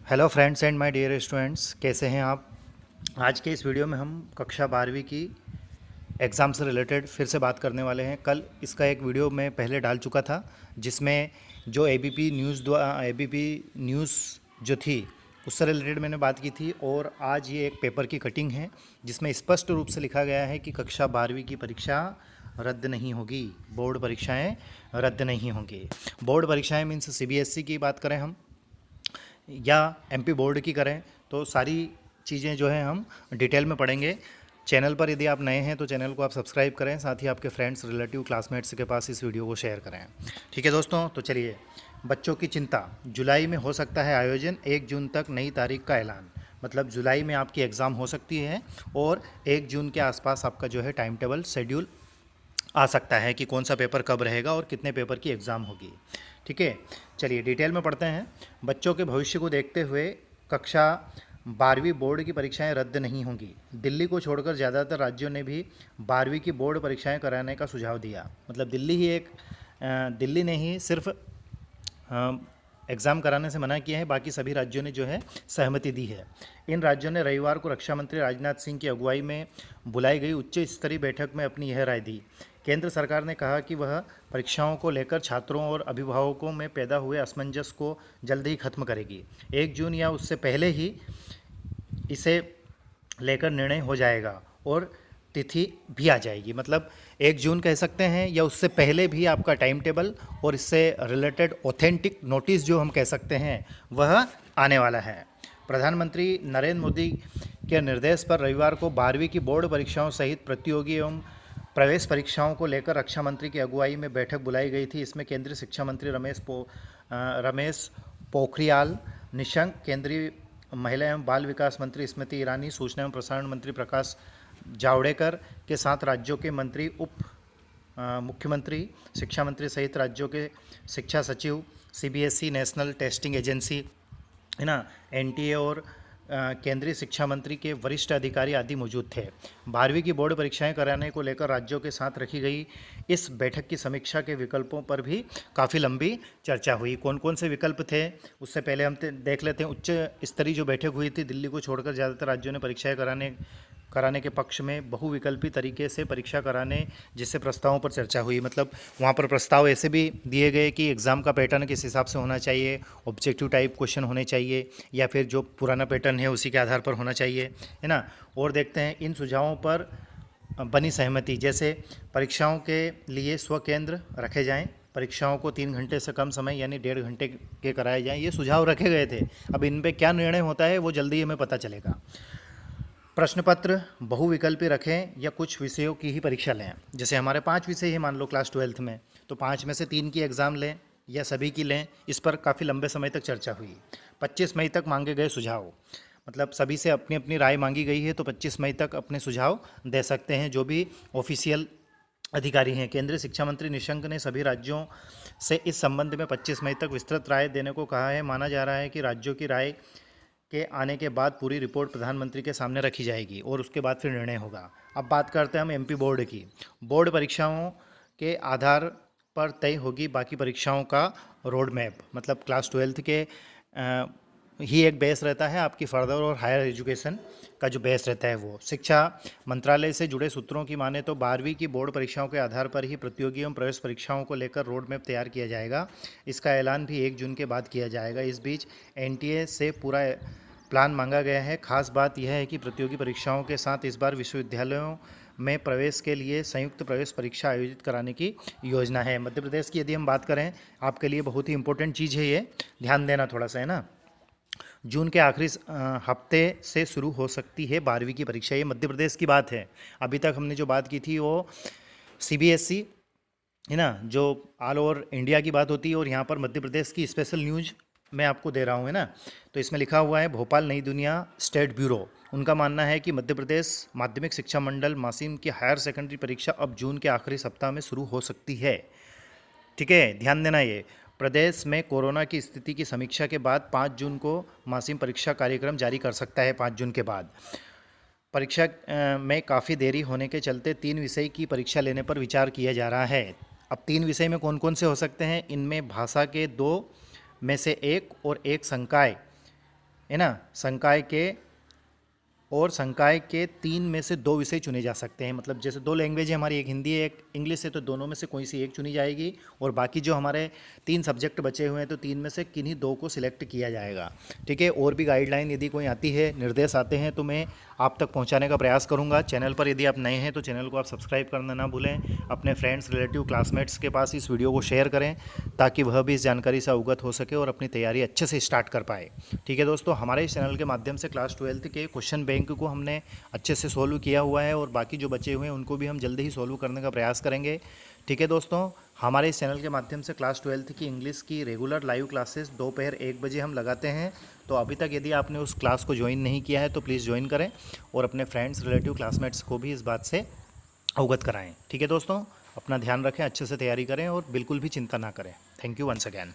Hello friends and my dear students, कैसे हैं आप। आज के इस वीडियो में हम कक्षा 12वीं की एग्ज़ाम से रिलेटेड फिर से बात करने वाले हैं। कल इसका एक वीडियो मैं पहले डाल चुका था जिसमें जो एबीपी न्यूज़ जो थी उससे रिलेटेड मैंने बात की थी, और आज ये एक पेपर की कटिंग है जिसमें स्पष्ट रूप से लिखा गया है कि कक्षा 12वीं की परीक्षा रद्द नहीं होगी, बोर्ड परीक्षाएं रद्द नहीं होंगी। बोर्ड परीक्षाएं मीन्स सीबीएसई की बात करें हम या एमपी बोर्ड की करें तो सारी चीज़ें जो हैं हम डिटेल में पढ़ेंगे। चैनल पर यदि आप नए हैं तो चैनल को आप सब्सक्राइब करें, साथ ही आपके फ्रेंड्स, रिलेटिव, क्लासमेट्स के पास इस वीडियो को शेयर करें। ठीक है दोस्तों, तो चलिए। बच्चों की चिंता, जुलाई में हो सकता है आयोजन, 1 जून तक नई तारीख का ऐलान। मतलब जुलाई में आपकी एग्ज़ाम हो सकती है और 1 जून के आसपास आपका जो है टाइम टेबल शेड्यूल आ सकता है कि कौन सा पेपर कब रहेगा और कितने पेपर की एग्ज़ाम होगी। ठीक है, चलिए डिटेल में पढ़ते हैं। बच्चों के भविष्य को देखते हुए कक्षा 12वीं बोर्ड की परीक्षाएं रद्द नहीं होंगी। दिल्ली को छोड़कर ज़्यादातर राज्यों ने भी 12वीं की बोर्ड परीक्षाएं कराने का सुझाव दिया। मतलब दिल्ली ने ही सिर्फ एग्ज़ाम कराने से मना किया है, बाकी सभी राज्यों ने जो है सहमति दी है। इन राज्यों ने रविवार को रक्षा मंत्री राजनाथ सिंह की अगुवाई में बुलाई गई उच्च स्तरीय बैठक में अपनी यह राय दी। केंद्र सरकार ने कहा कि वह परीक्षाओं को लेकर छात्रों और अभिभावकों में पैदा हुए असमंजस को जल्द ही खत्म करेगी। 1 जून या उससे पहले ही इसे लेकर निर्णय हो जाएगा और तिथि भी आ जाएगी। मतलब 1 जून कह सकते हैं या उससे पहले भी आपका टाइम टेबल और इससे रिलेटेड ऑथेंटिक नोटिस जो हम कह सकते हैं वह आने वाला है। प्रधानमंत्री नरेंद्र मोदी के निर्देश पर रविवार को 12वीं की बोर्ड परीक्षाओं सहित प्रतियोगी एवं प्रवेश परीक्षाओं को लेकर रक्षा मंत्री की अगुवाई में बैठक बुलाई गई थी। इसमें केंद्रीय शिक्षा मंत्री रमेश पोखरियाल निशंक, केंद्रीय महिला एवं बाल विकास मंत्री स्मृति ईरानी, सूचना एवं प्रसारण मंत्री प्रकाश जावड़ेकर के साथ राज्यों के मंत्री, मुख्यमंत्री, शिक्षा मंत्री सहित राज्यों के शिक्षा सचिव, सीबीएसई, नेशनल टेस्टिंग एजेंसी है ना, एनटीए और केंद्रीय शिक्षा मंत्री के वरिष्ठ अधिकारी आदि मौजूद थे। 12वीं की बोर्ड परीक्षाएं कराने को लेकर राज्यों के साथ रखी गई इस बैठक की समीक्षा के विकल्पों पर भी काफ़ी लंबी चर्चा हुई। कौन कौन से विकल्प थे उससे पहले हम देख लेते हैं। उच्च स्तरीय जो बैठक हुई थी, दिल्ली को छोड़कर ज़्यादातर राज्यों ने परीक्षाएं कराने के पक्ष में बहुविकल्पी तरीके से परीक्षा कराने जिससे प्रस्तावों पर चर्चा हुई। मतलब वहाँ पर प्रस्ताव ऐसे भी दिए गए कि एग्ज़ाम का पैटर्न किस हिसाब से होना चाहिए, ऑब्जेक्टिव टाइप क्वेश्चन होने चाहिए या फिर जो पुराना पैटर्न है उसी के आधार पर होना चाहिए, है ना। और देखते हैं इन सुझावों पर बनी सहमति, जैसे परीक्षाओं के लिए स्व केंद्र रखे जाएँ, परीक्षाओं को 3 घंटे से कम समय यानी 1.5 घंटे के कराए जाएँ। ये सुझाव रखे गए थे। अब इन पर क्या निर्णय होता है वो जल्दी हमें पता चलेगा। प्रश्न पत्र बहुविकल्पी रखें या कुछ विषयों की ही परीक्षा लें। जैसे हमारे 5 विषय ही मान लो क्लास 12th में, तो 5 में से 3 की एग्ज़ाम लें या सभी की लें। इस पर काफ़ी लंबे समय तक चर्चा हुई। 25 मई तक मांगे गए सुझाव, मतलब सभी से अपनी अपनी राय मांगी गई है, तो 25 मई तक अपने सुझाव दे सकते हैं जो भी ऑफिशियल अधिकारी हैं। केंद्रीय शिक्षा मंत्री निशंक ने सभी राज्यों से इस संबंध में 25 मई तक विस्तृत राय देने को कहा है। माना जा रहा है कि राज्यों की राय के आने के बाद पूरी रिपोर्ट प्रधानमंत्री के सामने रखी जाएगी और उसके बाद फिर निर्णय होगा। अब बात करते हैं हम एमपी बोर्ड की। बोर्ड परीक्षाओं के आधार पर तय होगी बाकी परीक्षाओं का रोड मैप। मतलब क्लास 12th के ही एक बेस रहता है, आपकी फर्दर और हायर एजुकेशन का जो बेस रहता है वो। शिक्षा मंत्रालय से जुड़े सूत्रों की माने तो 12वीं की बोर्ड परीक्षाओं के आधार पर ही प्रतियोगी एवं प्रवेश परीक्षाओं को लेकर रोड मैप तैयार किया जाएगा। इसका ऐलान भी 1 जून के बाद किया जाएगा। इस बीच एनटीए से पूरा प्लान मांगा गया है। खास बात यह है कि प्रतियोगी परीक्षाओं के साथ इस बार विश्वविद्यालयों में प्रवेश के लिए संयुक्त प्रवेश परीक्षा आयोजित कराने की योजना है। मध्य प्रदेश की यदि हम बात करें, आपके लिए बहुत ही इंपॉर्टेंट चीज़ है ये, ध्यान देना थोड़ा सा, है ना। जून के आखिरी हफ्ते से शुरू हो सकती है 12वीं की परीक्षा। ये मध्य प्रदेश की बात है। अभी तक हमने जो बात की थी वो सीबीएसई, है ना, जो ऑल ओवर इंडिया की बात होती है, और यहाँ पर मध्य प्रदेश की स्पेशल न्यूज़ मैं आपको दे रहा हूँ, है ना। तो इसमें लिखा हुआ है भोपाल नई दुनिया स्टेट ब्यूरो, उनका मानना है कि मध्य प्रदेश माध्यमिक शिक्षा मंडल मासिम की हायर सेकेंडरी परीक्षा अब जून के आखिरी सप्ताह में शुरू हो सकती है। ठीक है, ध्यान देना। ये प्रदेश में कोरोना की स्थिति की समीक्षा के बाद 5 जून को मासिम परीक्षा कार्यक्रम जारी कर सकता है। 5 जून के बाद परीक्षा में काफ़ी देरी होने के चलते 3 विषय की परीक्षा लेने पर विचार किया जा रहा है। अब 3 विषय में कौन कौन से हो सकते हैं? इनमें भाषा के 2 में से 1 और 1 संकाय है ना, संकाय के 3 में से 2 विषय चुने जा सकते हैं। मतलब जैसे 2 लैंग्वेज है हमारी, एक हिंदी है एक इंग्लिश है, तो दोनों में से कोई सी एक चुनी जाएगी और बाकी जो हमारे 3 सब्जेक्ट बचे हुए हैं तो 3 में से किन्हीं 2 को सिलेक्ट किया जाएगा। ठीक है, और भी गाइडलाइन यदि कोई आती है, निर्देश आते हैं तो मैं आप तक पहुंचाने का प्रयास करूंगा। चैनल पर यदि आप नए हैं तो चैनल को आप सब्सक्राइब करना ना भूलें। अपने फ्रेंड्स, रिलेटिव, क्लासमेट्स के पास इस वीडियो को शेयर करें ताकि वह भी इस जानकारी से अवगत हो सके और अपनी तैयारी अच्छे से स्टार्ट कर पाए। ठीक है दोस्तों, हमारे इस चैनल के माध्यम से क्लास 12th के क्वेश्चन बैंक को हमने अच्छे से सोल्व किया हुआ है और बाकी जो बचे हुए हैं उनको भी हम जल्दी ही सोल्व करने का प्रयास करेंगे। ठीक है दोस्तों, हमारे इस चैनल के माध्यम से क्लास 12th की इंग्लिश की रेगुलर लाइव क्लासेस दोपहर 1 बजे हम लगाते हैं। तो अभी तक यदि आपने उस क्लास को ज्वाइन नहीं किया है तो प्लीज़ ज्वाइन करें और अपने फ्रेंड्स, रिलेटिव, क्लासमेट्स को भी इस बात से अवगत कराएं। ठीक है दोस्तों, अपना ध्यान रखें, अच्छे से तैयारी करें और बिल्कुल भी चिंता ना करें। Thank you once again.